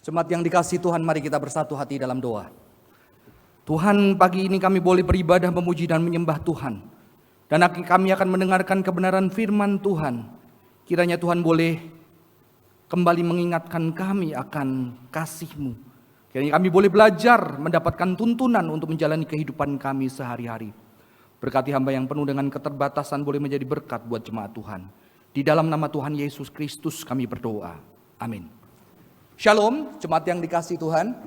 Jemaat yang dikasihi Tuhan, mari kita bersatu hati dalam doa. Tuhan, pagi ini kami boleh beribadah, memuji dan menyembah Tuhan. Dan kami akan mendengarkan kebenaran firman Tuhan. Kiranya Tuhan boleh kembali mengingatkan kami akan kasih-Mu. Kiranya kami boleh belajar mendapatkan tuntunan untuk menjalani kehidupan kami sehari-hari. Berkati hamba yang penuh dengan keterbatasan boleh menjadi berkat buat jemaat Tuhan. Di dalam nama Tuhan Yesus Kristus kami berdoa. Amin. Shalom, jemaat yang dikasihi Tuhan.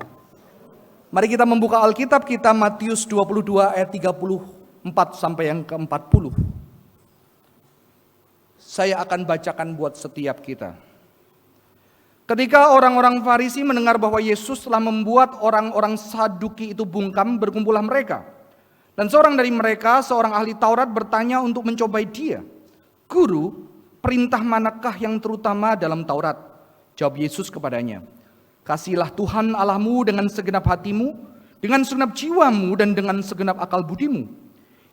Mari kita membuka Alkitab kita Matius 22 ayat 34 sampai yang ke-40. Saya akan bacakan buat setiap kita. Ketika orang-orang Farisi mendengar bahwa Yesus telah membuat orang-orang Saduki itu bungkam, berkumpullah mereka. Dan seorang dari mereka, seorang ahli Taurat, bertanya untuk mencobai dia. Guru, perintah manakah yang terutama dalam Taurat? Jawab Yesus kepadanya, kasihilah Tuhan Allahmu dengan segenap hatimu, dengan segenap jiwamu, dan dengan segenap akal budimu.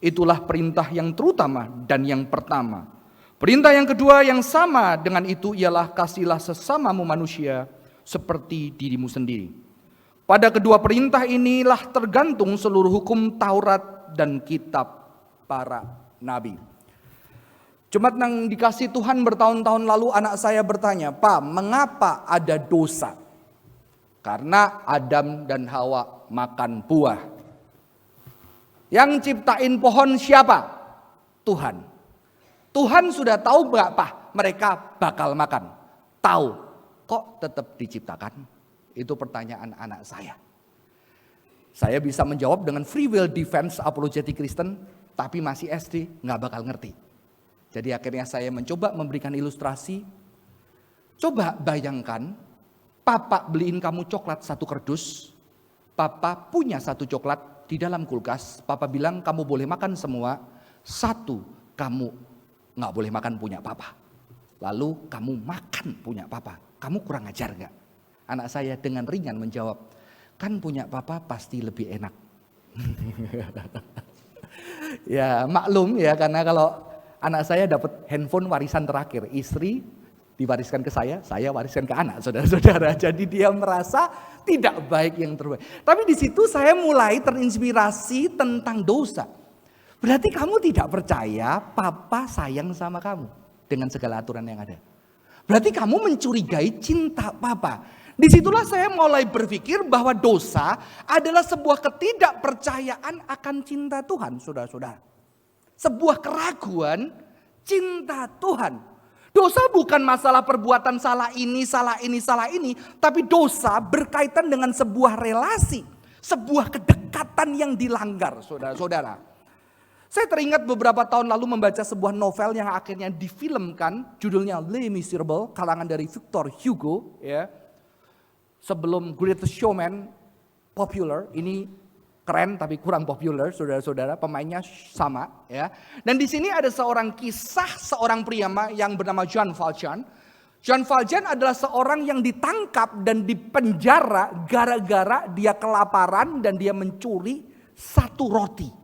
Itulah perintah yang terutama dan yang pertama. Perintah yang kedua yang sama dengan itu ialah kasihilah sesamamu manusia seperti dirimu sendiri. Pada kedua perintah inilah tergantung seluruh hukum Taurat dan kitab para nabi. Jemaat yang dikasih Tuhan, bertahun-tahun lalu anak saya bertanya, Pak, mengapa ada dosa? Karena Adam dan Hawa makan buah. Yang ciptain pohon siapa? Tuhan. Tuhan sudah tahu nggak Pak mereka bakal makan? Tahu. Kok tetap diciptakan? Itu pertanyaan anak saya. Saya bisa menjawab dengan free will defense apologetic Kristen, tapi masih SD, nggak bakal ngerti. Jadi akhirnya saya mencoba memberikan ilustrasi. Coba bayangkan, Papa beliin kamu coklat 1 kerdus. Papa punya 1 coklat di dalam kulkas. Papa bilang kamu boleh makan semua. 1 kamu gak boleh makan punya Papa. Lalu kamu makan punya Papa. Kamu kurang ajar gak? Anak saya dengan ringan menjawab, kan punya Papa pasti lebih enak. Ya maklum ya, karena kalau anak saya dapat handphone warisan terakhir, istri diwariskan ke saya wariskan ke anak, saudara-saudara. Jadi dia merasa tidak baik yang terbaik. Tapi di situ saya mulai terinspirasi tentang dosa. Berarti kamu tidak percaya Papa sayang sama kamu dengan segala aturan yang ada. Berarti kamu mencurigai cinta Papa. Disitulah saya mulai berpikir bahwa dosa adalah sebuah ketidakpercayaan akan cinta Tuhan, saudara-saudara. Sebuah keraguan cinta Tuhan. Dosa bukan masalah perbuatan salah ini, tapi dosa berkaitan dengan sebuah relasi, sebuah kedekatan yang dilanggar, saudara-saudara. Saya teringat beberapa tahun lalu membaca sebuah novel yang akhirnya difilmkan, judulnya Les Miserables, karangan dari Victor Hugo, ya. Sebelum Greatest Showman popular, ini keren tapi kurang populer, saudara-saudara. Pemainnya sama, ya. Dan di sini ada seorang kisah seorang pria yang bernama Jean Valjean. Jean Valjean adalah seorang yang ditangkap dan dipenjara gara-gara dia kelaparan dan dia mencuri 1 roti.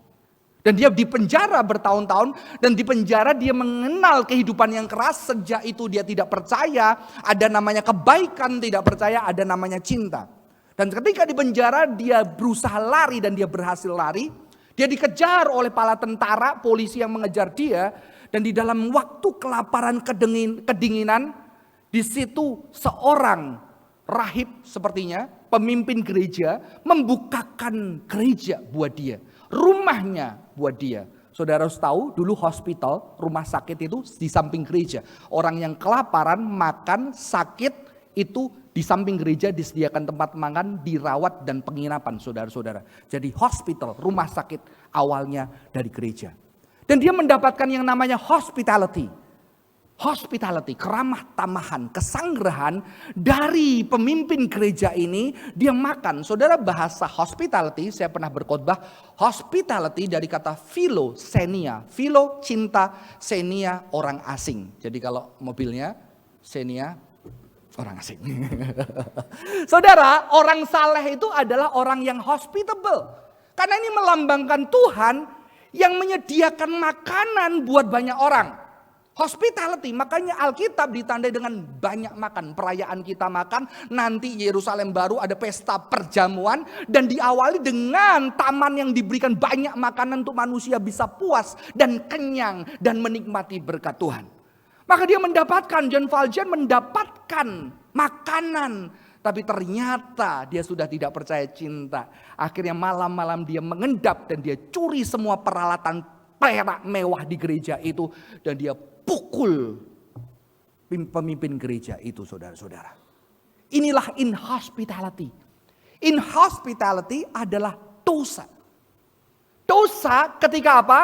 Dan dia dipenjara bertahun-tahun, dan di penjara dia mengenal kehidupan yang keras. Sejak itu dia tidak percaya ada namanya kebaikan, tidak percaya ada namanya cinta. Dan ketika di penjara dia berusaha lari dan dia berhasil lari. Dia dikejar oleh para tentara, polisi yang mengejar dia. Dan di dalam waktu kelaparan, kedinginan, di situ seorang rahib sepertinya, pemimpin gereja, membukakan gereja buat dia. Rumahnya buat dia. Saudara harus tahu dulu hospital, rumah sakit itu di samping gereja. Orang yang kelaparan, makan, sakit itu di samping gereja disediakan tempat makan, dirawat dan penginapan, saudara-saudara. Jadi hospital, rumah sakit awalnya dari gereja. Dan dia mendapatkan yang namanya hospitality. Hospitality, keramah tamahan, kesanggerahan dari pemimpin gereja ini. Dia makan, saudara, bahasa hospitality, saya pernah berkhotbah. Hospitality dari kata philoxenia. Philo cinta, xenia orang asing. Jadi kalau mobilnya xenia orang asing. Saudara, orang saleh itu adalah orang yang hospitable. Karena ini melambangkan Tuhan yang menyediakan makanan buat banyak orang. Hospitality, makanya Alkitab ditandai dengan banyak makan. Perayaan kita makan, nanti Yerusalem baru ada pesta perjamuan. Dan diawali dengan taman yang diberikan banyak makanan untuk manusia bisa puas dan kenyang dan menikmati berkat Tuhan. Maka dia mendapatkan, John Valjean mendapatkan makanan. Tapi ternyata dia sudah tidak percaya cinta. Akhirnya malam-malam dia mengendap dan dia curi semua peralatan perak mewah di gereja itu. Dan dia pukul pemimpin gereja itu, saudara-saudara. Inilah inhospitality. Inhospitality adalah dosa. Dosa ketika apa?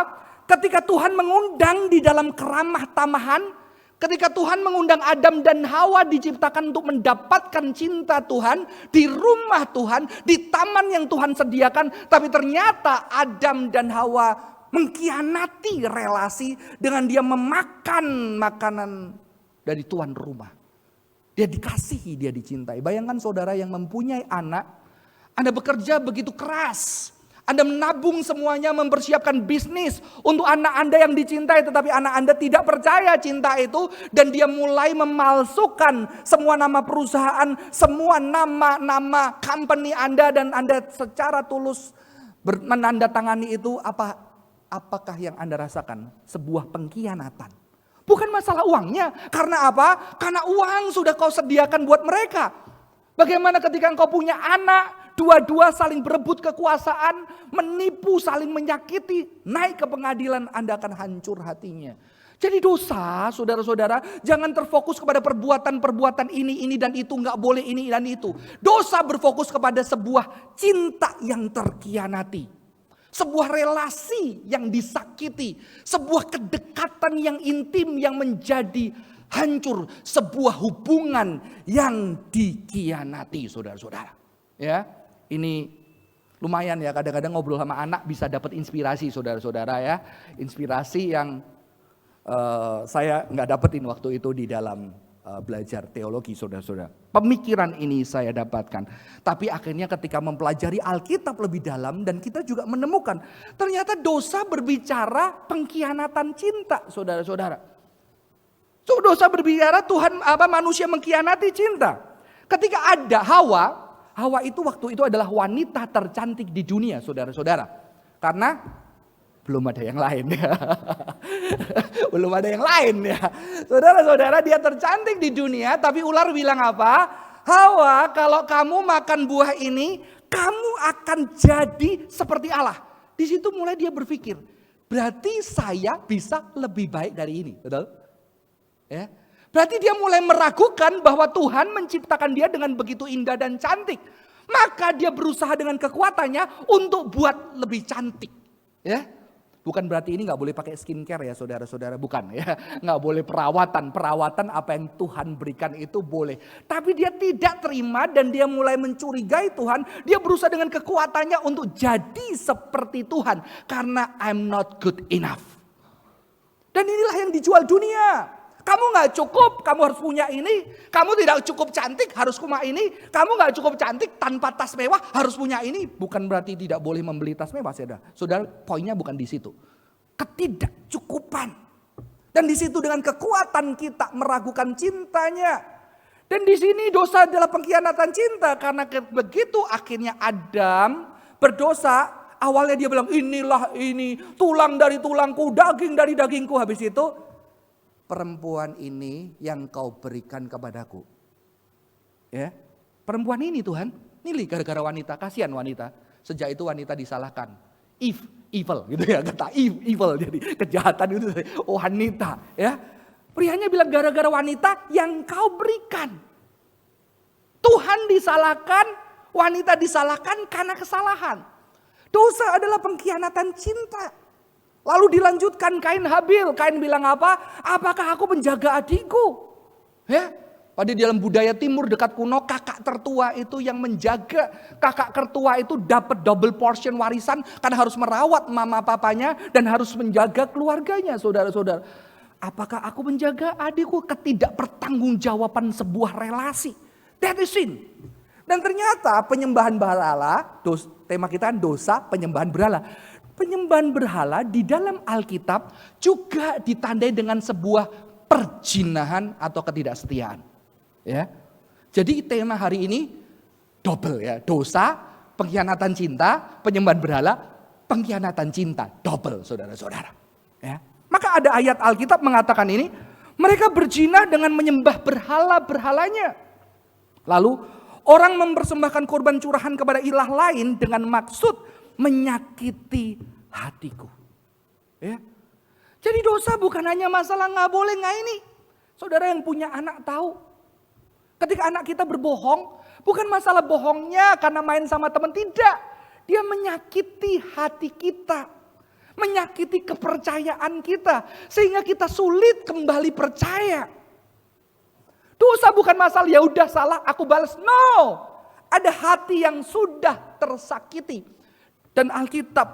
Ketika Tuhan mengundang di dalam keramah tamahan. Ketika Tuhan mengundang Adam dan Hawa diciptakan untuk mendapatkan cinta Tuhan. Di rumah Tuhan, di taman yang Tuhan sediakan. Tapi ternyata Adam dan Hawa mengkhianati relasi dengan dia memakan makanan dari tuan rumah. Dia dikasihi, dia dicintai. Bayangkan saudara yang mempunyai anak, Anda bekerja begitu keras. Anda menabung semuanya, mempersiapkan bisnis untuk anak Anda yang dicintai. Tetapi anak Anda tidak percaya cinta itu. Dan dia mulai memalsukan semua nama perusahaan, semua nama company Anda. Dan Anda secara tulus menandatangani itu apakah yang Anda rasakan? Sebuah pengkhianatan. Bukan masalah uangnya. Karena apa? Karena uang sudah kau sediakan buat mereka. Bagaimana ketika engkau punya anak, dua-dua saling berebut kekuasaan, menipu, saling menyakiti, naik ke pengadilan, Anda akan hancur hatinya. Jadi dosa, saudara-saudara, jangan terfokus kepada perbuatan-perbuatan ini dan itu, nggak boleh ini dan itu. Dosa berfokus kepada sebuah cinta yang terkhianati. Sebuah relasi yang disakiti. Sebuah kedekatan yang intim yang menjadi hancur. Sebuah hubungan yang dikhianati, saudara-saudara. Ya, ini lumayan ya, kadang-kadang ngobrol sama anak bisa dapat inspirasi, saudara-saudara ya. Inspirasi yang saya nggak dapetin waktu itu di dalam belajar teologi, saudara-saudara. Pemikiran ini saya dapatkan. Tapi akhirnya ketika mempelajari Alkitab lebih dalam dan kita juga menemukan ternyata dosa berbicara pengkhianatan cinta, saudara-saudara. So, dosa berbicara manusia mengkhianati cinta. Ketika ada Hawa itu waktu itu adalah wanita tercantik di dunia, saudara-saudara. Karena belum ada yang lain ya. Belum ada yang lain ya. Saudara-saudara, dia tercantik di dunia, tapi ular bilang apa? Hawa, kalau kamu makan buah ini, kamu akan jadi seperti Allah. Di situ mulai dia berpikir, berarti saya bisa lebih baik dari ini, betul? Ya. Berarti dia mulai meragukan bahwa Tuhan menciptakan dia dengan begitu indah dan cantik. Maka dia berusaha dengan kekuatannya untuk buat lebih cantik. Ya. Bukan berarti ini gak boleh pakai skincare ya saudara-saudara. Bukan ya. Gak boleh perawatan. Perawatan apa yang Tuhan berikan itu boleh. Tapi dia tidak terima dan dia mulai mencurigai Tuhan. Dia berusaha dengan kekuatannya untuk jadi seperti Tuhan. Karena I'm not good enough. Dan inilah yang dijual dunia. Kamu gak cukup, kamu harus punya ini. Kamu tidak cukup cantik, harus punya ini. Kamu gak cukup cantik, tanpa tas mewah, harus punya ini. Bukan berarti tidak boleh membeli tas mewah, saudara. Saudara, poinnya bukan di situ. Ketidakcukupan. Dan di situ dengan kekuatan kita meragukan cintanya. Dan di sini dosa adalah pengkhianatan cinta. Karena begitu akhirnya Adam berdosa. Awalnya dia bilang, inilah ini, tulang dari tulangku, daging dari dagingku. Habis itu, perempuan ini yang kau berikan kepadaku. Ya, perempuan ini Tuhan, milih gara-gara wanita, kasihan wanita. Sejak itu wanita disalahkan. Evil gitu ya, kata evil, jadi kejahatan itu. Oh wanita ya. Prianya bilang gara-gara wanita yang kau berikan. Tuhan disalahkan, wanita disalahkan karena kesalahan. Dosa adalah pengkhianatan cinta. Lalu dilanjutkan Kain Habil. Kain bilang apa? Apakah aku menjaga adikku? Ya, pada dalam budaya timur dekat kuno, kakak tertua itu yang menjaga. Kakak tertua itu dapat double portion warisan karena harus merawat mama papanya dan harus menjaga keluarganya, saudara-saudara. Apakah aku menjaga adikku? Ketidakpertanggungjawaban sebuah relasi. That is sin. Dan ternyata penyembahan berhala, tema kita dosa penyembahan berhala. Penyembahan berhala di dalam Alkitab juga ditandai dengan sebuah perzinahan atau ketidaksetiaan. Ya. Jadi tema hari ini double ya, dosa, pengkhianatan cinta, penyembahan berhala, pengkhianatan cinta, double saudara-saudara. Ya. Maka ada ayat Alkitab mengatakan ini, mereka berzina dengan menyembah berhala-berhalanya. Lalu orang mempersembahkan korban curahan kepada ilah lain dengan maksud menyakiti hatiku. Ya. Jadi dosa bukan hanya masalah nggak boleh nggak ini. Saudara yang punya anak tahu. Ketika anak kita berbohong, bukan masalah bohongnya karena main sama teman, tidak. Dia menyakiti hati kita. Menyakiti kepercayaan kita. Sehingga kita sulit kembali percaya. Dosa bukan masalah ya udah salah aku balas. No. Ada hati yang sudah tersakiti. Dan Alkitab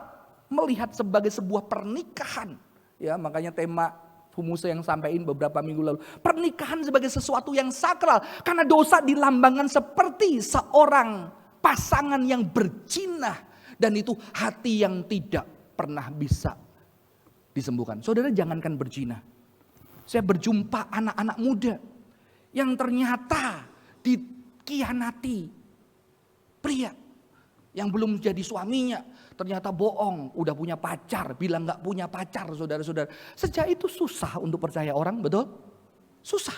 melihat sebagai sebuah pernikahan. Ya, makanya tema Humuse yang sampaikan beberapa minggu lalu. Pernikahan sebagai sesuatu yang sakral. Karena dosa dilambangkan seperti seorang pasangan yang berzina. Dan itu hati yang tidak pernah bisa disembuhkan. Saudara jangankan berzina. Saya berjumpa anak-anak muda. Yang ternyata dikhianati pria. Yang belum jadi suaminya. Ternyata bohong, udah punya pacar, bilang gak punya pacar saudara-saudara. Sejak itu susah untuk percaya orang, betul? Susah.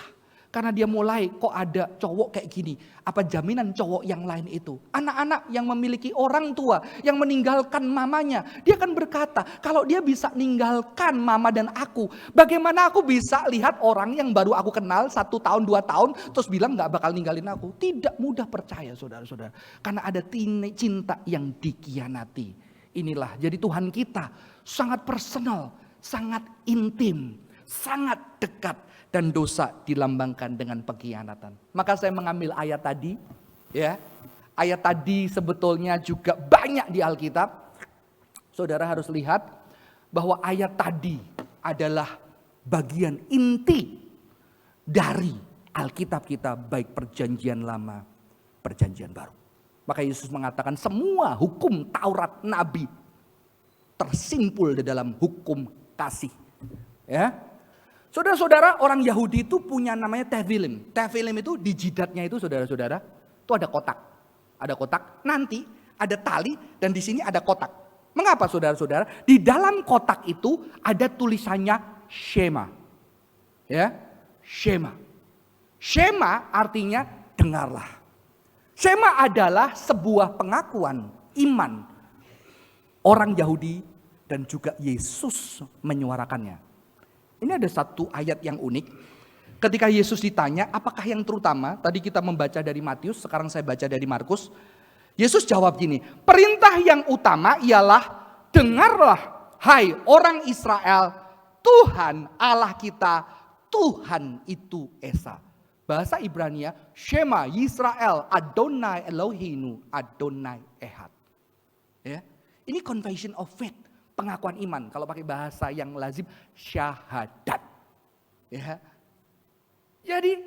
Karena dia mulai kok ada cowok kayak gini. Apa jaminan cowok yang lain itu? Anak-anak yang memiliki orang tua yang meninggalkan mamanya. Dia akan berkata kalau dia bisa meninggalkan mama dan aku. Bagaimana aku bisa lihat orang yang baru aku kenal 1 tahun 2 tahun. Terus bilang gak bakal ninggalin aku. Tidak mudah percaya saudara-saudara. Karena ada cinta yang dikhianati. Inilah jadi Tuhan kita sangat personal. Sangat intim. Sangat dekat. Dan dosa dilambangkan dengan pengkhianatan. Maka saya mengambil ayat tadi. Ya, ayat tadi sebetulnya juga banyak di Alkitab. Saudara harus lihat bahwa ayat tadi adalah bagian inti dari Alkitab kita. Baik perjanjian lama, perjanjian baru. Maka Yesus mengatakan semua hukum Taurat Nabi tersimpul di dalam hukum kasih. Ya. Saudara-saudara, orang Yahudi itu punya namanya tevilim. Tevilim itu di jidatnya itu saudara-saudara, itu ada kotak. Ada kotak, nanti ada tali dan di sini ada kotak. Mengapa saudara-saudara? Di dalam kotak itu ada tulisannya Shema. Ya, Shema. Shema artinya dengarlah. Shema adalah sebuah pengakuan iman orang Yahudi dan juga Yesus menyuarakannya. Ini ada satu ayat yang unik. Ketika Yesus ditanya, apakah yang terutama? Tadi kita membaca dari Matius, sekarang saya baca dari Markus. Yesus jawab gini, perintah yang utama ialah dengarlah, hai orang Israel, Tuhan Allah kita, Tuhan itu Esa. Bahasa Ibrania, Shema Yisrael, Adonai Eloheinu, Adonai Ehad. Ya, ini confession of faith. Pengakuan iman, kalau pakai bahasa yang lazim, syahadat. Ya. Jadi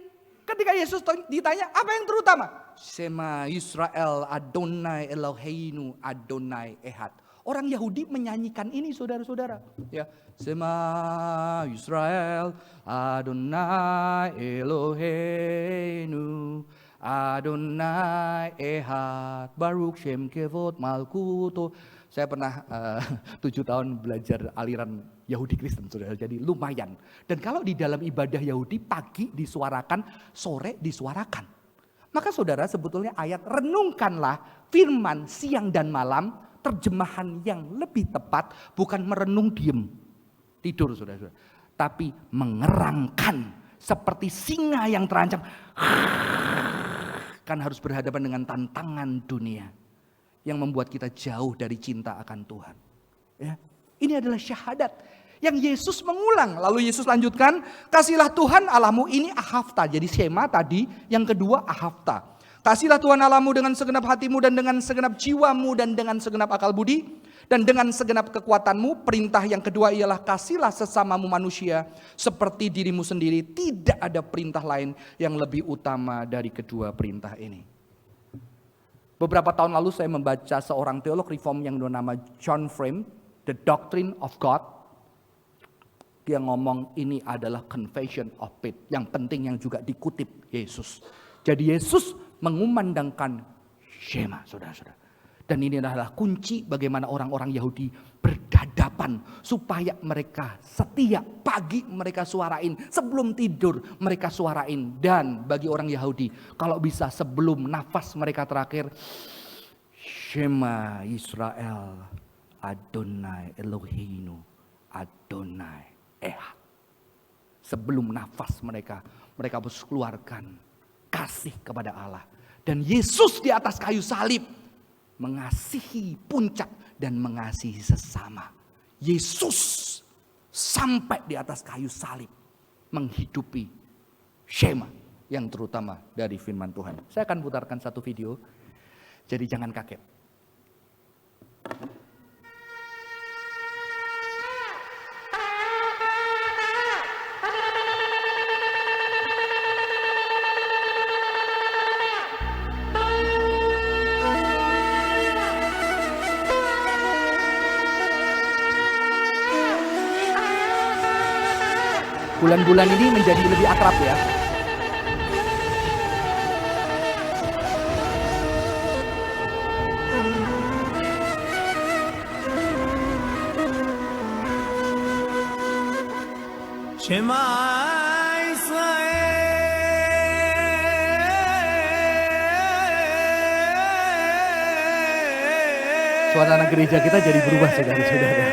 ketika Yesus ditanya, apa yang terutama? Shema Yisrael, Adonai Eloheinu, Adonai Ehad. Orang Yahudi menyanyikan ini saudara-saudara. Ya, Shema Yisrael, Adonai Eloheinu, Adonai Ehad, Baruch Shem Kevod Malkuto. Saya pernah 7 tahun belajar aliran Yahudi Kristen, saudara. Jadi lumayan. Dan kalau di dalam ibadah Yahudi pagi disuarakan, sore disuarakan. Maka saudara sebetulnya ayat renungkanlah firman siang dan malam, terjemahan yang lebih tepat bukan merenung diem tidur saudara. Tapi mengerangkan seperti singa yang terancam. Kan harus berhadapan dengan tantangan dunia. Yang membuat kita jauh dari cinta akan Tuhan. Ya, ini adalah syahadat yang Yesus mengulang. Lalu Yesus lanjutkan, kasihlah Tuhan Allahmu, ini ahafta. Jadi Shema tadi, yang kedua ahafta. Kasihlah Tuhan Allahmu dengan segenap hatimu dan dengan segenap jiwamu dan dengan segenap akal budi dan dengan segenap kekuatanmu. Perintah yang kedua ialah kasihlah sesamamu manusia seperti dirimu sendiri. Tidak ada perintah lain yang lebih utama dari kedua perintah ini. Beberapa tahun lalu saya membaca seorang teolog reform yang bernama John Frame, The Doctrine of God. Dia ngomong ini adalah confession of faith. Yang penting yang juga dikutip Yesus. Jadi Yesus mengumandangkan Shema, saudara-saudara. Dan ini adalah kunci bagaimana orang-orang Yahudi berdadapan. Supaya mereka setiap pagi mereka suarain. Sebelum tidur mereka suarain. Dan bagi orang Yahudi, kalau bisa sebelum nafas mereka terakhir, Shema Israel, Adonai Eloheinu, Adonai Ehad. Sebelum nafas mereka harus keluarkan kasih kepada Allah. Dan Yesus di atas kayu salib mengasihi puncak dan mengasihi sesama. Yesus sampai di atas kayu salib menghidupi Shema yang terutama dari firman Tuhan. Saya akan putarkan satu video, jadi jangan kaget. Bulan-bulan ini menjadi lebih akrab ya. Shema Israel. Suasana gereja kita jadi berubah saudara-saudara.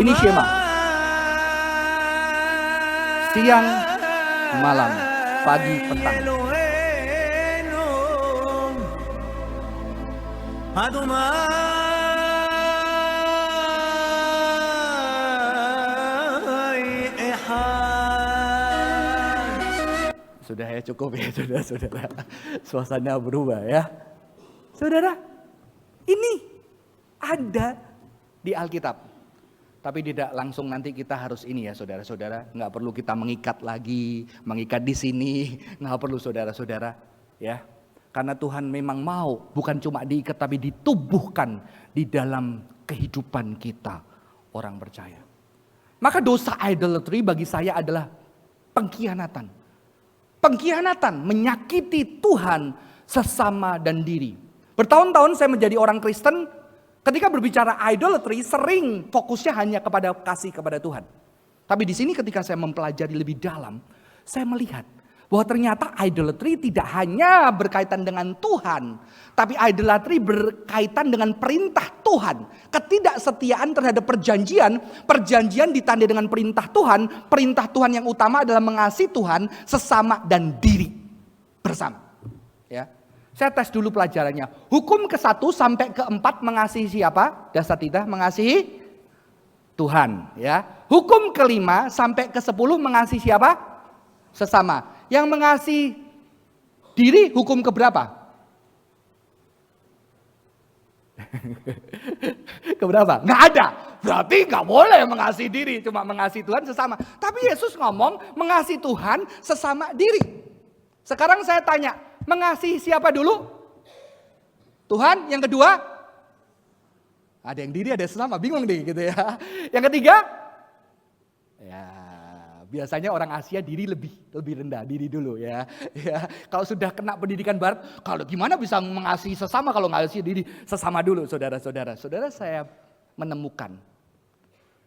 Ini Shema. Siang, malam, pagi, petang. Sudah ya, cukup ya saudara-saudara. Suasana berubah ya. Saudara, ini ada di Alkitab. Tapi tidak langsung nanti kita harus ini ya saudara-saudara. Nggak perlu kita mengikat lagi, mengikat di sini. Nggak perlu saudara-saudara ya. Karena Tuhan memang mau bukan cuma diikat tapi ditubuhkan di dalam kehidupan kita orang percaya. Maka dosa idolatry bagi saya adalah pengkhianatan. Pengkhianatan menyakiti Tuhan, sesama dan diri. Bertahun-tahun saya menjadi orang Kristen. Ketika berbicara idolatry, sering fokusnya hanya kepada kasih kepada Tuhan. Tapi di sini ketika saya mempelajari lebih dalam, saya melihat bahwa ternyata idolatry tidak hanya berkaitan dengan Tuhan, tapi idolatry berkaitan dengan perintah Tuhan. Ketidaksetiaan terhadap perjanjian ditandai dengan perintah Tuhan yang utama adalah mengasihi Tuhan, sesama dan diri bersama. Ya. Saya tes dulu pelajarannya. Hukum ke-1 sampai ke-4 mengasihi siapa? Dasatita mengasihi Tuhan. Ya. Hukum ke-5 sampai ke-10 mengasihi siapa? Sesama. Yang mengasihi diri hukum keberapa? Keberapa? Nggak ada. Berarti nggak boleh mengasihi diri. Cuma mengasihi Tuhan sesama. Tapi Yesus ngomong mengasihi Tuhan sesama diri. Sekarang saya tanya, mengasihi siapa dulu? Tuhan. Yang kedua? Ada yang diri, ada sesama. Bingung deh gitu ya. Yang ketiga? Ya, biasanya orang Asia diri lebih rendah, diri dulu ya. Ya, kalau sudah kena pendidikan barat, kalau gimana bisa mengasihi sesama kalau nggak mengasihi diri sesama dulu, saudara-saudara. Saudara, saya menemukan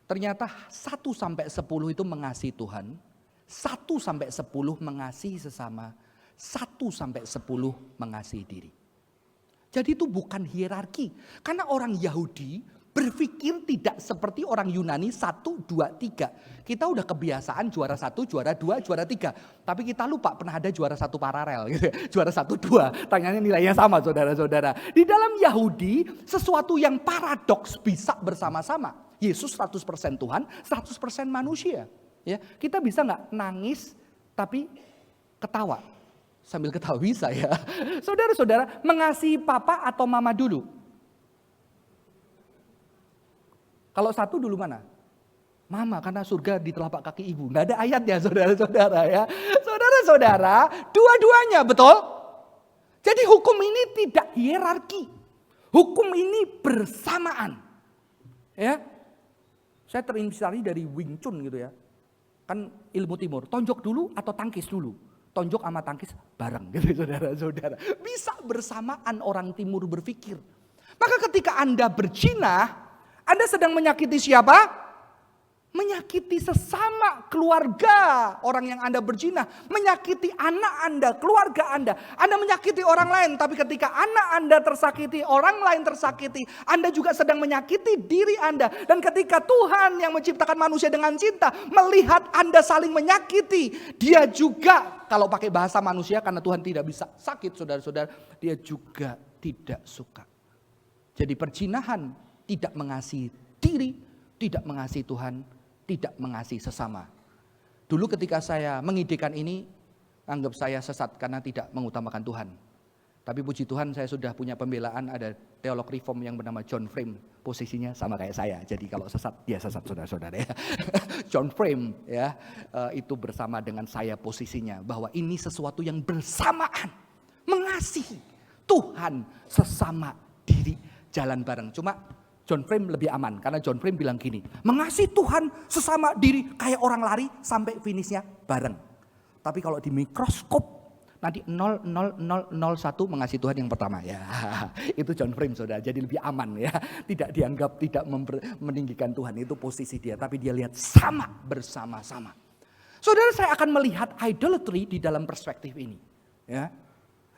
ternyata 1 sampai 10 itu mengasihi Tuhan, 1 sampai 10 mengasihi sesama, 1 sampai 10 mengasihi diri. Jadi itu bukan hierarki. Karena orang Yahudi berpikir tidak seperti orang Yunani 1, 2, 3. Kita udah kebiasaan juara 1, juara 2, juara 3. Tapi kita lupa pernah ada juara 1 paralel. Gitu. Juara 1, 2. Tanyanya nilainya sama saudara-saudara. Di dalam Yahudi sesuatu yang paradoks bisa bersama-sama. Yesus 100% Tuhan, 100% manusia. Ya, kita bisa nggak nangis tapi ketawa? Sambil ketawa bisa ya. Saudara-saudara, mengasihi papa atau mama dulu? Kalau 1 dulu mana? Mama, karena surga di telapak kaki ibu. Nggak ada ayatnya saudara-saudara ya. Saudara-saudara, dua-duanya betul? Jadi hukum ini tidak hierarki. Hukum ini bersamaan. Ya. Saya terinspirasi dari Wing Chun gitu ya. Kan ilmu timur, tonjok dulu atau tangkis dulu? Tonjok sama tangkis bareng gitu saudara-saudara. Bisa bersamaan orang timur berpikir. Maka ketika Anda berzina, Anda sedang menyakiti siapa? Menyakiti sesama keluarga orang yang Anda berzina. Menyakiti anak Anda, keluarga Anda. Anda menyakiti orang lain, tapi ketika anak Anda tersakiti, orang lain tersakiti, Anda juga sedang menyakiti diri Anda. Dan ketika Tuhan yang menciptakan manusia dengan cinta, melihat Anda saling menyakiti, Dia juga, kalau pakai bahasa manusia karena Tuhan tidak bisa sakit saudara-saudara, Dia juga tidak suka. Jadi perzinahan tidak mengasihi diri, tidak mengasihi Tuhan, tidak mengasihi sesama. Dulu ketika saya mengidekan ini, anggap saya sesat karena tidak mengutamakan Tuhan. Tapi puji Tuhan saya sudah punya pembelaan, ada teolog reform yang bernama John Frame. Posisinya sama kayak saya, jadi kalau sesat, dia sesat saudara-saudara ya. John Frame ya, itu bersama dengan saya posisinya. Bahwa ini sesuatu yang bersamaan. Mengasihi Tuhan sesama diri, jalan bareng. Cuma John Frame lebih aman, karena John Frame bilang gini, mengasihi Tuhan sesama diri kayak orang lari sampai finishnya bareng. Tapi kalau di mikroskop, nanti 0,0001 mengasihi Tuhan yang pertama. Ya, itu John Frame saudara, jadi lebih aman ya. Tidak dianggap tidak meninggikan Tuhan, itu posisi dia. Tapi dia lihat sama bersama-sama. Saudara, saya akan melihat idolatry di dalam perspektif ini. Ya.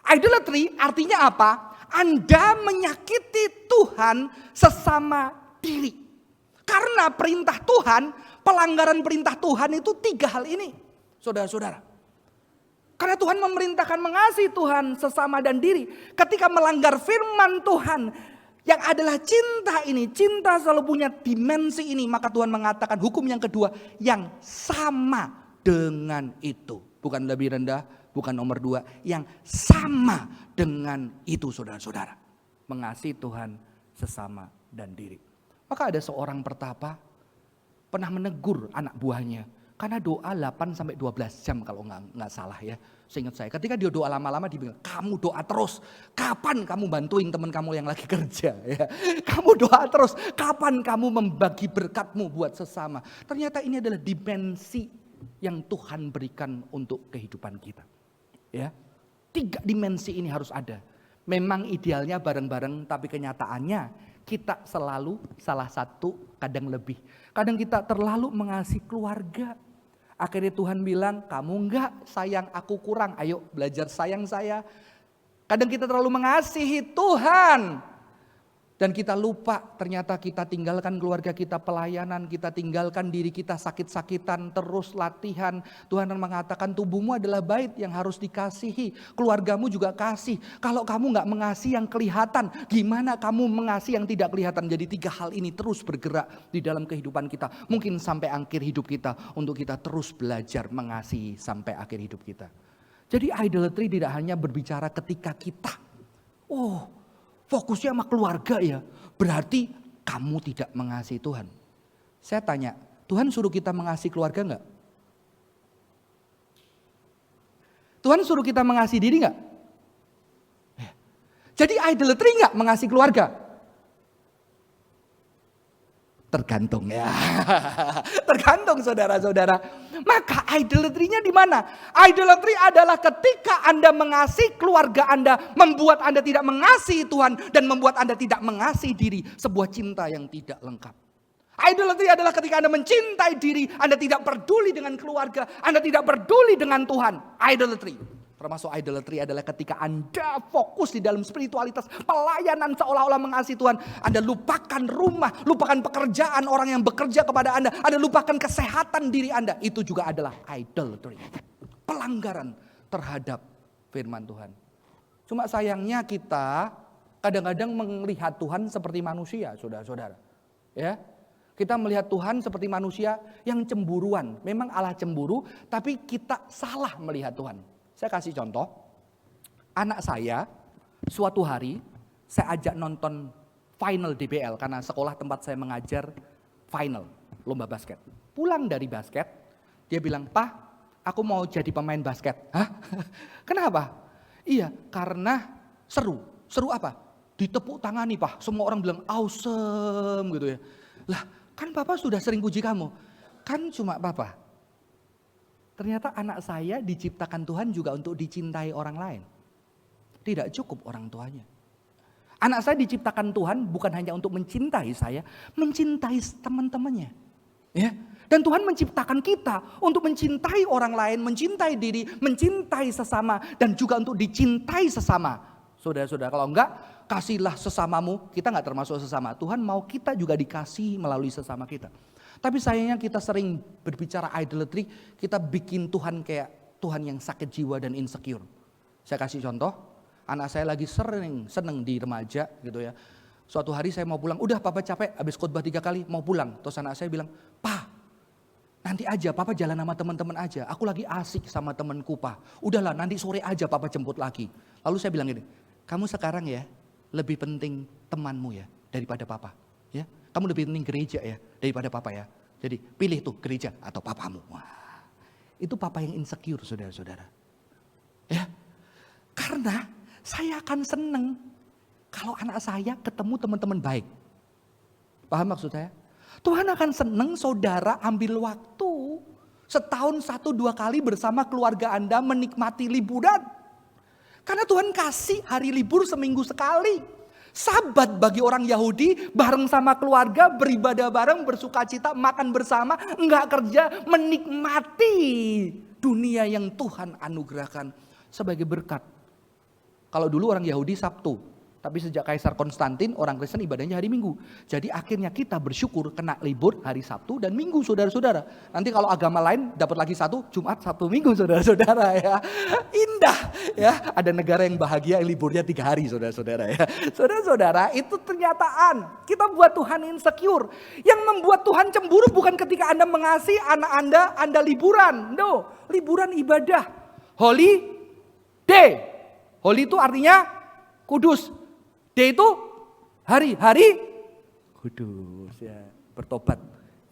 Idolatry artinya apa? Anda menyakiti Tuhan sesama diri. Karena perintah Tuhan, pelanggaran perintah Tuhan itu 3 hal ini. Saudara-saudara. Karena Tuhan memerintahkan mengasihi Tuhan sesama dan diri. Ketika melanggar firman Tuhan yang adalah cinta ini. Cinta selalu punya dimensi ini. Maka Tuhan mengatakan hukum yang kedua yang sama dengan itu. Bukan lebih rendah, bukan nomor 2, yang sama dengan itu saudara-saudara. Mengasihi Tuhan sesama dan diri. Maka ada seorang pertapa pernah menegur anak buahnya. Karena doa 8-12 jam kalau nggak salah ya. Seingat saya ketika dia doa lama-lama dia bilang, kamu doa terus. Kapan kamu bantuin teman kamu yang lagi kerja ya. Kamu doa terus. Kapan kamu membagi berkatmu buat sesama. Ternyata ini adalah dimensi yang Tuhan berikan untuk kehidupan kita. Ya, 3 dimensi ini harus ada. Memang idealnya bareng-bareng, tapi kenyataannya kita selalu salah satu, kadang lebih. Kadang kita terlalu mengasihi keluarga. Akhirnya Tuhan bilang, kamu enggak sayang, aku kurang. Ayo belajar sayang saya. Kadang kita terlalu mengasihi Tuhan. Dan kita lupa ternyata kita tinggalkan keluarga kita pelayanan, kita tinggalkan diri kita sakit-sakitan, terus latihan. Tuhan mengatakan tubuhmu adalah bait yang harus dikasihi, keluargamu juga kasih. Kalau kamu gak mengasihi yang kelihatan, gimana kamu mengasihi yang tidak kelihatan? Jadi 3 hal ini terus bergerak di dalam kehidupan kita. Mungkin sampai akhir hidup kita, untuk kita terus belajar mengasihi sampai akhir hidup kita. Jadi idolatry tidak hanya berbicara ketika kita, fokusnya sama keluarga ya. Berarti kamu tidak mengasihi Tuhan. Saya tanya, Tuhan suruh kita mengasihi keluarga enggak? Tuhan suruh kita mengasihi diri enggak? Jadi idolatry enggak mengasihi keluarga? Tergantung ya. Tergantung saudara-saudara. Maka idolatry-nya di mana? Idolatry adalah ketika Anda mengasihi keluarga Anda, membuat Anda tidak mengasihi Tuhan dan membuat Anda tidak mengasihi diri, sebuah cinta yang tidak lengkap. Idolatry adalah ketika Anda mencintai diri, Anda tidak peduli dengan keluarga, Anda tidak peduli dengan Tuhan. Idolatry. Termasuk idolatry adalah ketika Anda fokus di dalam spiritualitas, pelayanan seolah-olah mengasihi Tuhan. Anda lupakan rumah, lupakan pekerjaan orang yang bekerja kepada Anda. Anda lupakan kesehatan diri Anda. Itu juga adalah idolatry. Pelanggaran terhadap firman Tuhan. Cuma sayangnya kita kadang-kadang melihat Tuhan seperti manusia, saudara-saudara. Ya, kita melihat Tuhan seperti manusia yang cemburuan. Memang Allah cemburu, tapi kita salah melihat Tuhan. Saya kasih contoh, anak saya suatu hari saya ajak nonton final DBL karena sekolah tempat saya mengajar final lomba basket. Pulang dari basket, dia bilang, "Pak, aku mau jadi pemain basket." Hah? Kenapa? Iya, karena seru. Seru apa? Ditepuk tangani, Pak. Semua orang bilang awesome gitu ya. Lah, Kan papa sudah sering puji kamu. Kan cuma papa. Ternyata anak saya diciptakan Tuhan juga untuk dicintai orang lain. Tidak cukup orang tuanya. Anak saya diciptakan Tuhan bukan hanya untuk mencintai saya, mencintai teman-temannya. Ya. Dan Tuhan menciptakan kita untuk mencintai orang lain, mencintai diri, mencintai sesama, dan juga untuk dicintai sesama. Saudara-saudara, kalau enggak, kasihlah sesamamu, kita enggak termasuk sesama. Tuhan mau kita juga dikasihi melalui sesama kita. Tapi sayangnya kita sering berbicara idolatry, kita bikin Tuhan kayak Tuhan yang sakit jiwa dan insecure. Saya kasih contoh, anak saya lagi seneng di remaja gitu ya. Suatu hari saya mau pulang, udah papa capek, habis khotbah 3 kali mau pulang. Terus anak saya bilang, "Pa, nanti aja papa jalan sama teman-teman aja. Aku lagi asik sama temanku, Pa. Udahlah nanti sore aja papa jemput lagi." Lalu saya bilang gini, "Kamu sekarang ya lebih penting temanmu ya daripada papa. Ya, kamu lebih penting gereja ya daripada papa ya. Jadi pilih tuh gereja atau papamu." Wah, itu papa yang insecure, saudara-saudara. Ya, karena saya akan seneng kalau anak saya ketemu teman-teman baik. Paham maksud saya? Tuhan akan seneng saudara ambil waktu setahun 1-2 kali bersama keluarga Anda menikmati liburan. Karena Tuhan kasih hari libur seminggu sekali. Sabat bagi orang Yahudi bareng sama keluarga, beribadah bareng, bersukacita, makan bersama, enggak kerja, menikmati dunia yang Tuhan anugerahkan sebagai berkat. Kalau dulu orang Yahudi Sabtu, tapi sejak Kaisar Konstantin orang Kristen ibadahnya hari Minggu. Jadi akhirnya kita bersyukur kena libur hari Sabtu dan Minggu, saudara-saudara. Nanti kalau agama lain dapat lagi satu, Jumat, Sabtu, Minggu, saudara-saudara ya. Indah ya, ada negara yang bahagia yang liburnya 3 hari, saudara-saudara ya. Saudara-saudara, itu pernyataan kita buat Tuhan insecure. Yang membuat Tuhan cemburu bukan ketika Anda mengasihi anak Anda liburan. No, liburan ibadah. Holy day. Holy itu artinya kudus. Day itu hari kudus ya. Bertobat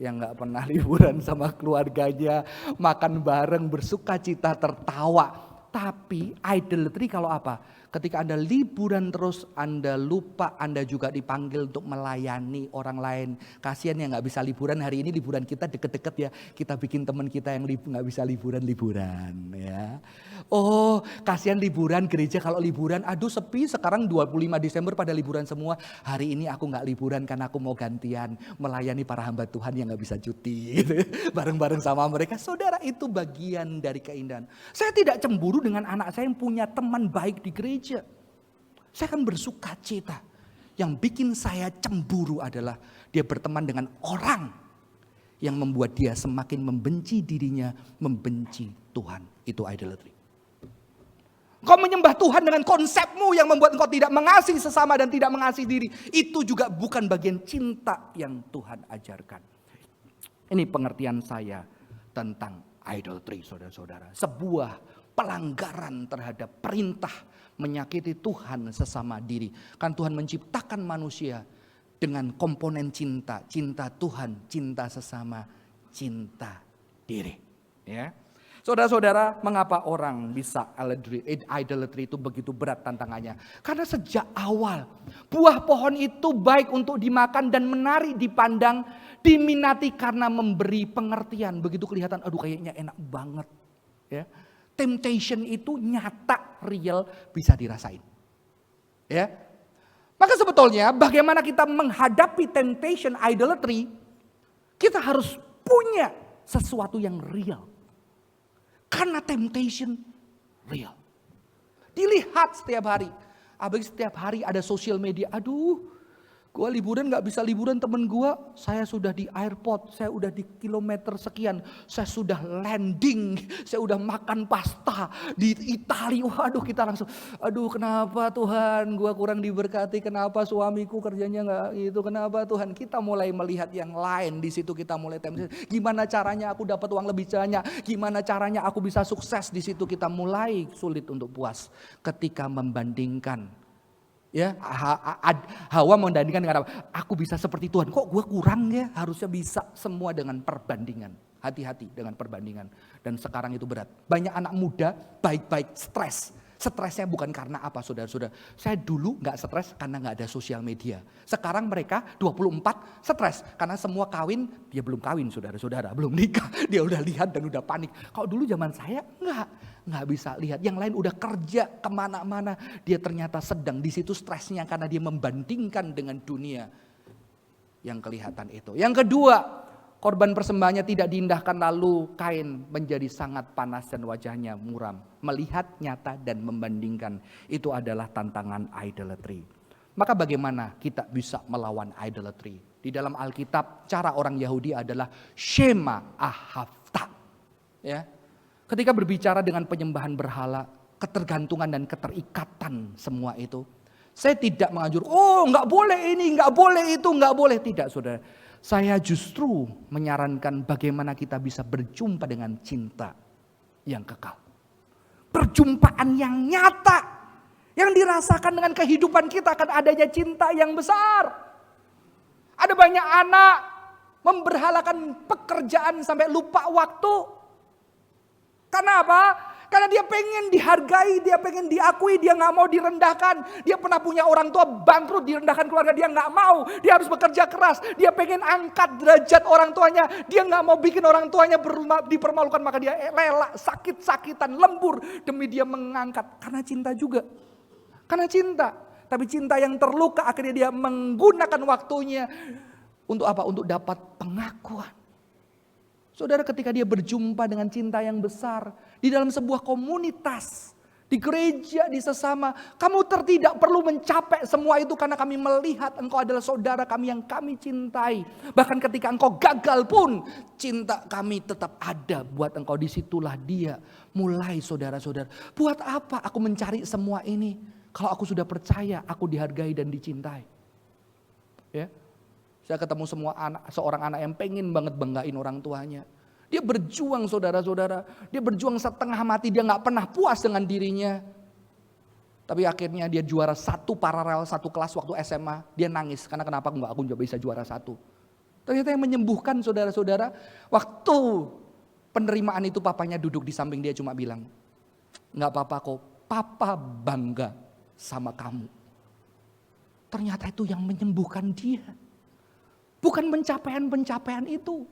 yang gak pernah liburan sama keluarganya, makan bareng, bersukacita, tertawa. Tapi idolatry kalau apa? Ketika Anda liburan terus, Anda lupa Anda juga dipanggil untuk melayani orang lain. Kasihan yang gak bisa liburan, hari ini liburan kita deket-deket ya. Kita bikin teman kita yang gak bisa liburan ya. Oh, kasihan liburan gereja kalau liburan, aduh sepi sekarang 25 Desember pada liburan semua. Hari ini aku gak liburan karena aku mau gantian melayani para hamba Tuhan yang gak bisa cuti. Gitu. Bareng-bareng sama mereka. Saudara, itu bagian dari keindahan. Saya tidak cemburu dengan anak saya yang punya teman baik di gereja. Saya akan bersuka cita. Yang bikin saya cemburu adalah dia berteman dengan orang yang membuat dia semakin membenci dirinya, membenci Tuhan. Itu idolatry. Kau menyembah Tuhan dengan konsepmu yang membuat engkau tidak mengasihi sesama dan tidak mengasihi diri. Itu juga bukan bagian cinta yang Tuhan ajarkan. Ini pengertian saya tentang idolatry, saudara-saudara. Sebuah pelanggaran terhadap perintah menyakiti Tuhan sesama diri. Kan Tuhan menciptakan manusia dengan komponen cinta. Cinta Tuhan, cinta sesama, cinta diri. Ya. Saudara-saudara, mengapa orang bisa idolatry itu begitu berat tantangannya? Karena sejak awal buah pohon itu baik untuk dimakan dan menarik dipandang, diminati karena memberi pengertian. Begitu kelihatan, aduh kayaknya enak banget. Ya. Temptation itu nyata, real, bisa dirasain. Ya. Maka sebetulnya bagaimana kita menghadapi temptation idolatry, kita harus punya sesuatu yang real. Karena temptation real. Dilihat setiap hari. Apalagi setiap hari ada sosial media. Aduh, gua liburan gak bisa liburan temen gua. Saya sudah di airport, saya udah di kilometer sekian. Saya sudah landing, saya udah makan pasta di Italia. Waduh, kita langsung, aduh kenapa Tuhan gua kurang diberkati. Kenapa suamiku kerjanya gak gitu. Kenapa Tuhan. Kita mulai melihat yang lain. Di situ kita mulai temptation. Gimana caranya aku dapat uang lebih banyak. Gimana caranya aku bisa sukses. Di situ kita mulai sulit untuk puas. Ketika membandingkan. Ya, Hawa membandingkan dengan apa? Aku bisa seperti Tuhan. Kok gue kurang ya? Harusnya bisa semua dengan perbandingan. Hati-hati dengan perbandingan. Dan sekarang itu berat. Banyak anak muda baik-baik stres. Stresnya bukan karena apa saudara-saudara. Saya dulu gak stres karena gak ada sosial media. Sekarang mereka 24 stres. Karena semua kawin, dia belum kawin saudara-saudara. Belum nikah, dia udah lihat dan udah panik. Kalau dulu zaman saya nggak bisa lihat. Yang lain udah kerja kemana-mana. Dia ternyata sedang di situ stresnya karena dia membandingkan dengan dunia yang kelihatan itu. Yang kedua, korban persembahannya tidak diindahkan lalu Kain menjadi sangat panas dan wajahnya muram. Melihat nyata dan membandingkan. Itu adalah tantangan idolatry. Maka bagaimana kita bisa melawan idolatry? Di dalam Alkitab cara orang Yahudi adalah Shema Ahavta. Ya. Ketika berbicara dengan penyembahan berhala, ketergantungan dan keterikatan semua itu. Saya tidak menganjurkan, nggak boleh ini, nggak boleh itu, nggak boleh. Tidak saudara. Saya justru menyarankan bagaimana kita bisa berjumpa dengan cinta yang kekal. Perjumpaan yang nyata. Yang dirasakan dengan kehidupan kita akan adanya cinta yang besar. Ada banyak anak memberhalakan pekerjaan sampai lupa waktu. Karena apa? Karena dia pengen dihargai, dia pengen diakui, dia gak mau direndahkan. Dia pernah punya orang tua bangkrut, direndahkan keluarga, dia gak mau. Dia harus bekerja keras, dia pengen angkat derajat orang tuanya. Dia gak mau bikin orang tuanya dipermalukan, maka dia rela sakit-sakitan, lembur demi dia mengangkat. Karena cinta juga. Karena cinta. Tapi cinta yang terluka akhirnya dia menggunakan waktunya. Untuk apa? Untuk dapat pengakuan. Saudara, ketika dia berjumpa dengan cinta yang besar di dalam sebuah komunitas, di gereja, di sesama, kamu tidak perlu mencapai semua itu karena kami melihat engkau adalah saudara kami yang kami cintai. Bahkan ketika engkau gagal pun, cinta kami tetap ada buat engkau. Disitulah dia mulai saudara-saudara. Buat apa aku mencari semua ini kalau aku sudah percaya aku dihargai dan dicintai? Ya. Saya ketemu seorang anak yang pengen banget banggain orang tuanya. Dia berjuang saudara-saudara. Dia berjuang setengah mati. Dia gak pernah puas dengan dirinya. Tapi akhirnya dia juara satu paralel, satu kelas waktu SMA. Dia nangis. Karena kenapa aku gak bisa juara satu. Ternyata yang menyembuhkan saudara-saudara. Waktu penerimaan itu papanya duduk di samping dia cuma bilang, gak apa-apa kok, papa bangga sama kamu. Ternyata itu yang menyembuhkan dia. Bukan pencapaian-pencapaian itu.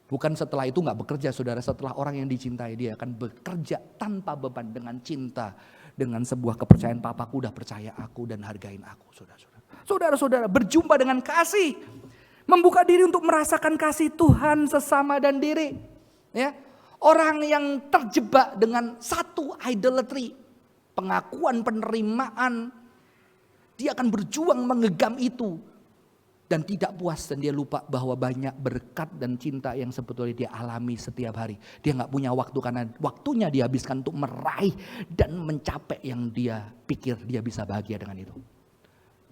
Bukan setelah itu gak bekerja saudara. Setelah orang yang dicintai dia akan bekerja tanpa beban dengan cinta. Dengan sebuah kepercayaan papaku udah percaya aku dan hargain aku saudara-saudara. Saudara-saudara berjumpa dengan kasih. Membuka diri untuk merasakan kasih Tuhan sesama dan diri. Ya, orang yang terjebak dengan satu idolatry. Pengakuan, penerimaan. Dia akan berjuang mengegam itu. Dan tidak puas dan dia lupa bahwa banyak berkat dan cinta yang sebetulnya dia alami setiap hari. Dia gak punya waktu karena waktunya dihabiskan untuk meraih dan mencapai yang dia pikir dia bisa bahagia dengan itu.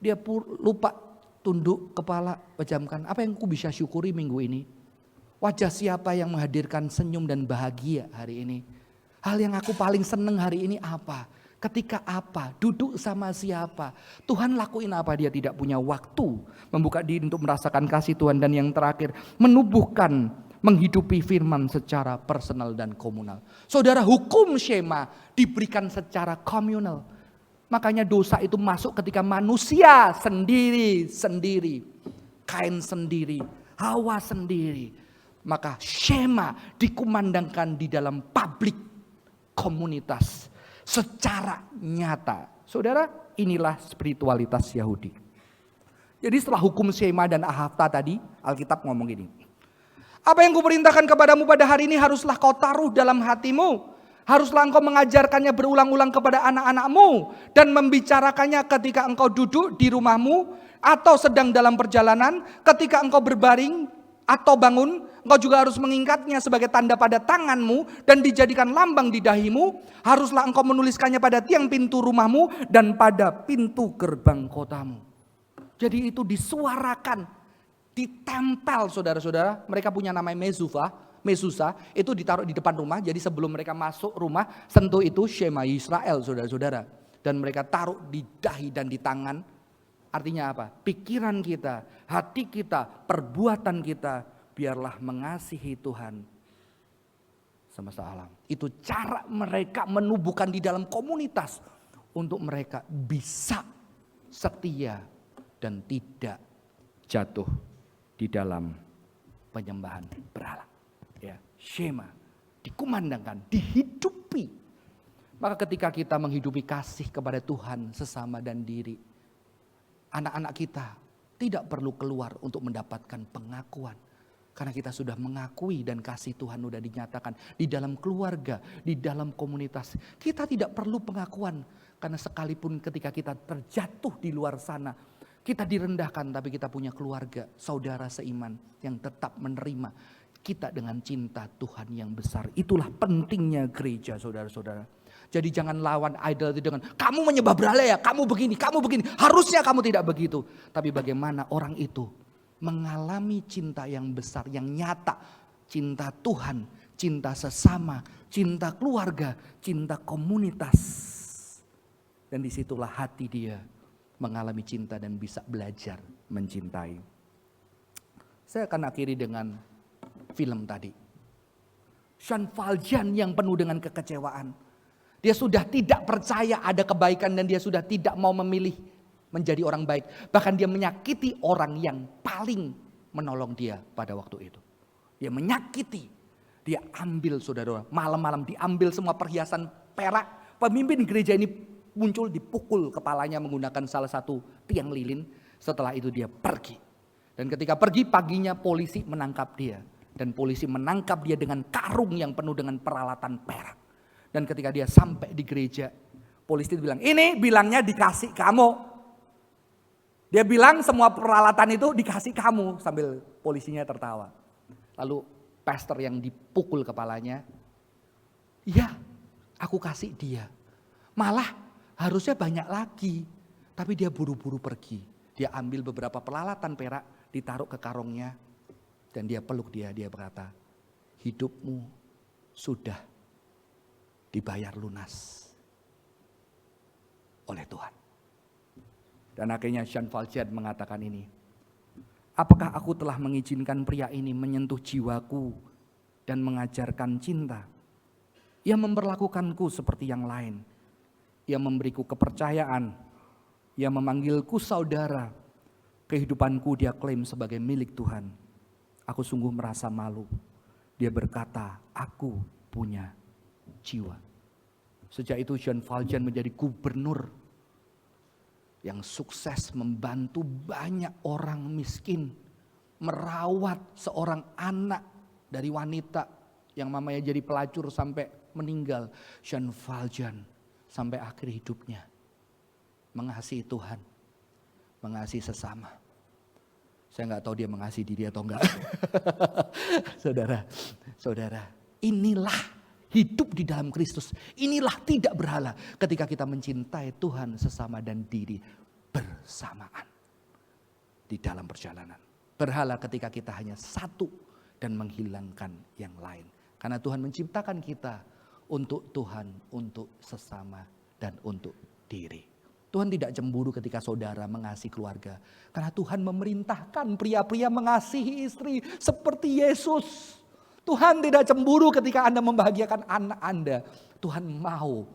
Dia lupa tunduk kepala, pejamkan. Apa yang aku bisa syukuri minggu ini? Wajah siapa yang menghadirkan senyum dan bahagia hari ini? Hal yang aku paling seneng hari ini apa? Ketika apa? Duduk sama siapa? Tuhan lakuin apa? Dia tidak punya waktu membuka diri untuk merasakan kasih Tuhan. Dan yang terakhir, menubuhkan, menghidupi firman secara personal dan komunal. Saudara, hukum Shema diberikan secara komunal. Makanya dosa itu masuk ketika manusia sendiri-sendiri. Kain sendiri, Hawa sendiri. Maka Shema dikumandangkan di dalam publik komunitas. Secara nyata. Saudara, inilah spiritualitas Yahudi. Jadi setelah hukum Shema dan Ahavta tadi, Alkitab ngomong gini. Apa yang kuperintahkan kepadamu pada hari ini haruslah kau taruh dalam hatimu. Haruslah engkau mengajarkannya berulang-ulang kepada anak-anakmu. Dan membicarakannya ketika engkau duduk di rumahmu. Atau sedang dalam perjalanan. Ketika engkau berbaring atau bangun. Engkau juga harus mengingatnya sebagai tanda pada tanganmu dan dijadikan lambang di dahimu. Haruslah engkau menuliskannya pada tiang pintu rumahmu dan pada pintu gerbang kotamu. Jadi itu disuarakan, ditempel saudara-saudara. Mereka punya namanya Mesusa, itu ditaruh di depan rumah. Jadi sebelum mereka masuk rumah, sentuh itu Shema Israel saudara-saudara. Dan mereka taruh di dahi dan di tangan. Artinya apa? Pikiran kita, hati kita, perbuatan kita biarlah mengasihi Tuhan semesta alam. Itu cara mereka menubuhkan di dalam komunitas untuk mereka bisa setia dan tidak jatuh di dalam penyembahan berhala. Ya, Shema dikumandangkan, dihidupi. Maka ketika kita menghidupi kasih kepada Tuhan, sesama dan diri, anak-anak kita tidak perlu keluar untuk mendapatkan pengakuan. Karena kita sudah mengakui dan kasih Tuhan sudah dinyatakan di dalam keluarga, di dalam komunitas. Kita tidak perlu pengakuan. Karena sekalipun ketika kita terjatuh di luar sana, kita direndahkan tapi kita punya keluarga, saudara seiman yang tetap menerima kita dengan cinta Tuhan yang besar. Itulah pentingnya gereja, saudara-saudara. Jadi jangan lawan idol itu dengan kamu menyembah berhala ya, kamu begini, harusnya kamu tidak begitu. Tapi bagaimana orang itu mengalami cinta yang besar, yang nyata. Cinta Tuhan, cinta sesama, cinta keluarga, cinta komunitas. Dan disitulah hati dia mengalami cinta dan bisa belajar mencintai. Saya akan akhiri dengan film tadi. Jean Valjean yang penuh dengan kekecewaan. Dia sudah tidak percaya ada kebaikan dan dia sudah tidak mau memilih menjadi orang baik. Bahkan dia menyakiti orang yang paling menolong dia pada waktu itu. Dia menyakiti. Dia ambil, saudara, malam-malam diambil semua perhiasan perak. Pemimpin gereja ini muncul, dipukul kepalanya menggunakan salah satu tiang lilin. Setelah itu dia pergi. Dan ketika pergi paginya polisi menangkap dia. Dan polisi menangkap dia dengan karung yang penuh dengan peralatan perak. Dan ketika dia sampai di gereja, polisi itu bilang, ini bilangnya dikasih kamu. Dia bilang semua peralatan itu dikasih kamu, sambil polisinya tertawa. Lalu pastor yang dipukul kepalanya, iya aku kasih dia. Malah harusnya banyak lagi. Tapi dia buru-buru pergi. Dia ambil beberapa peralatan perak, ditaruh ke karungnya. Dan dia peluk dia berkata, hidupmu sudah dibayar lunas oleh Tuhan. Dan akhirnya Jean Valjean mengatakan ini. Apakah aku telah mengizinkan pria ini menyentuh jiwaku dan mengajarkan cinta? Ia memperlakukanku seperti yang lain. Ia memberiku kepercayaan. Ia memanggilku saudara. Kehidupanku dia klaim sebagai milik Tuhan. Aku sungguh merasa malu. Dia berkata, aku punya jiwa. Sejak itu Jean Valjean menjadi gubernur yang sukses membantu banyak orang miskin, merawat seorang anak dari wanita yang mamanya jadi pelacur sampai meninggal. Jean Valjean sampai akhir hidupnya mengasihi Tuhan, mengasihi sesama. Saya nggak tahu dia mengasihi diri atau enggak. Saudara, inilah hidup di dalam Kristus. Inilah tidak berhala ketika kita mencintai Tuhan, sesama dan diri bersamaan di dalam perjalanan. Berhala ketika kita hanya satu dan menghilangkan yang lain. Karena Tuhan menciptakan kita untuk Tuhan, untuk sesama dan untuk diri. Tuhan tidak cemburu ketika saudara mengasihi keluarga. Karena Tuhan memerintahkan pria-pria mengasihi istri seperti Yesus. Tuhan tidak cemburu ketika Anda membahagiakan anak Anda. Tuhan mau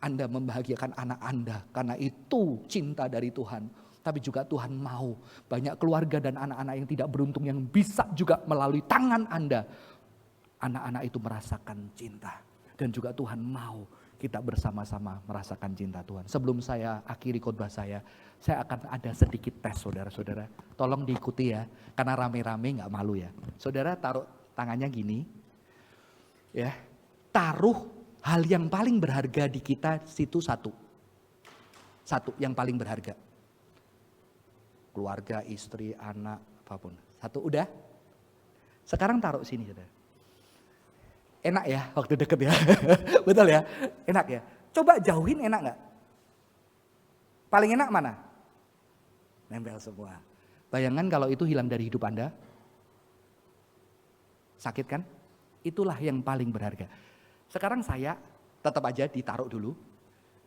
Anda membahagiakan anak Anda. Karena itu cinta dari Tuhan. Tapi juga Tuhan mau banyak keluarga dan anak-anak yang tidak beruntung yang bisa juga melalui tangan Anda. Anak-anak itu merasakan cinta. Dan juga Tuhan mau kita bersama-sama merasakan cinta Tuhan. Sebelum saya akhiri khotbah saya akan ada sedikit tes saudara-saudara. Tolong diikuti ya, karena rame-rame gak malu ya. Saudara taruh tangannya gini, ya, taruh hal yang paling berharga di kita situ satu yang paling berharga. Keluarga, istri, anak, apapun. Satu udah. Sekarang taruh sini saudara. Enak ya waktu deket ya, betul ya, enak ya. Coba jauhin enak gak? Paling enak mana? Nempel semua. Bayangkan kalau itu hilang dari hidup Anda. Sakit kan? Itulah yang paling berharga. Sekarang saya tetap aja ditaruh dulu.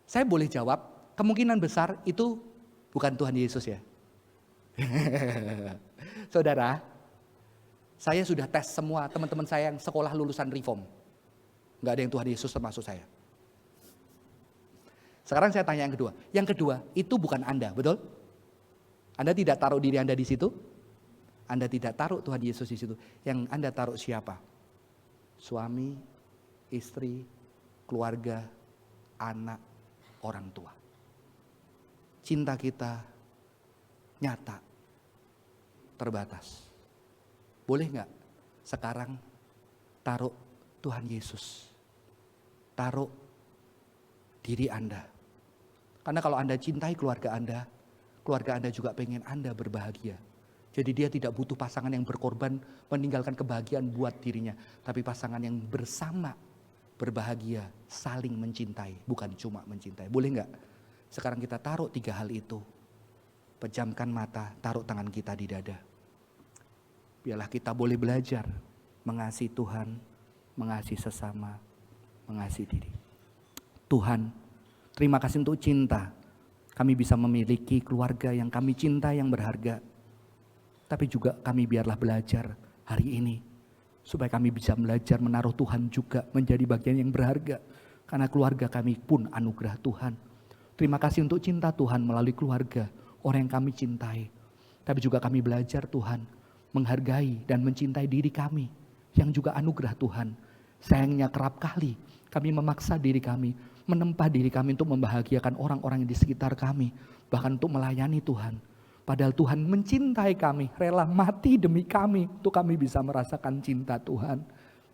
Saya boleh jawab, kemungkinan besar itu bukan Tuhan Yesus ya. Saudara, saya sudah tes semua teman-teman saya yang sekolah lulusan reform. Nggak ada yang Tuhan Yesus termasuk saya. Sekarang saya tanya yang kedua. Yang kedua, itu bukan Anda, betul? Anda tidak taruh diri Anda di situ? Anda tidak taruh Tuhan Yesus di situ. Yang Anda taruh siapa? Suami, istri, keluarga, anak, orang tua. Cinta kita nyata, terbatas. Boleh nggak sekarang taruh Tuhan Yesus? Taruh diri Anda. Karena kalau Anda cintai keluarga Anda juga pengen Anda berbahagia. Jadi dia tidak butuh pasangan yang berkorban meninggalkan kebahagiaan buat dirinya. Tapi pasangan yang bersama berbahagia, saling mencintai, bukan cuma mencintai. Boleh nggak? Sekarang kita taruh 3 hal itu. Pejamkan mata, taruh tangan kita di dada. Biarlah kita boleh belajar mengasihi Tuhan, mengasihi sesama, mengasihi diri. Tuhan, terima kasih untuk cinta. Kami bisa memiliki keluarga yang kami cinta, yang berharga. Tapi juga kami biarlah belajar hari ini. Supaya kami bisa belajar menaruh Tuhan juga menjadi bagian yang berharga. Karena keluarga kami pun anugerah Tuhan. Terima kasih untuk cinta Tuhan melalui keluarga, orang yang kami cintai. Tapi juga kami belajar Tuhan, menghargai dan mencintai diri kami, yang juga anugerah Tuhan. Sayangnya kerap kali kami memaksa diri kami, menempa diri kami untuk membahagiakan orang-orang yang di sekitar kami. Bahkan untuk melayani Tuhan. Padahal Tuhan mencintai kami, rela mati demi kami, untuk kami bisa merasakan cinta Tuhan.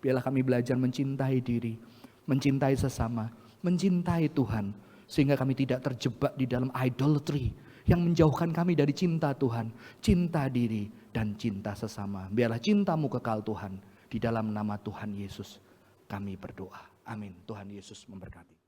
Biarlah kami belajar mencintai diri, mencintai sesama, mencintai Tuhan. Sehingga kami tidak terjebak di dalam idolatry yang menjauhkan kami dari cinta Tuhan, cinta diri, dan cinta sesama. Biarlah cintamu kekal Tuhan. Di dalam nama Tuhan Yesus kami berdoa. Amin. Tuhan Yesus memberkati.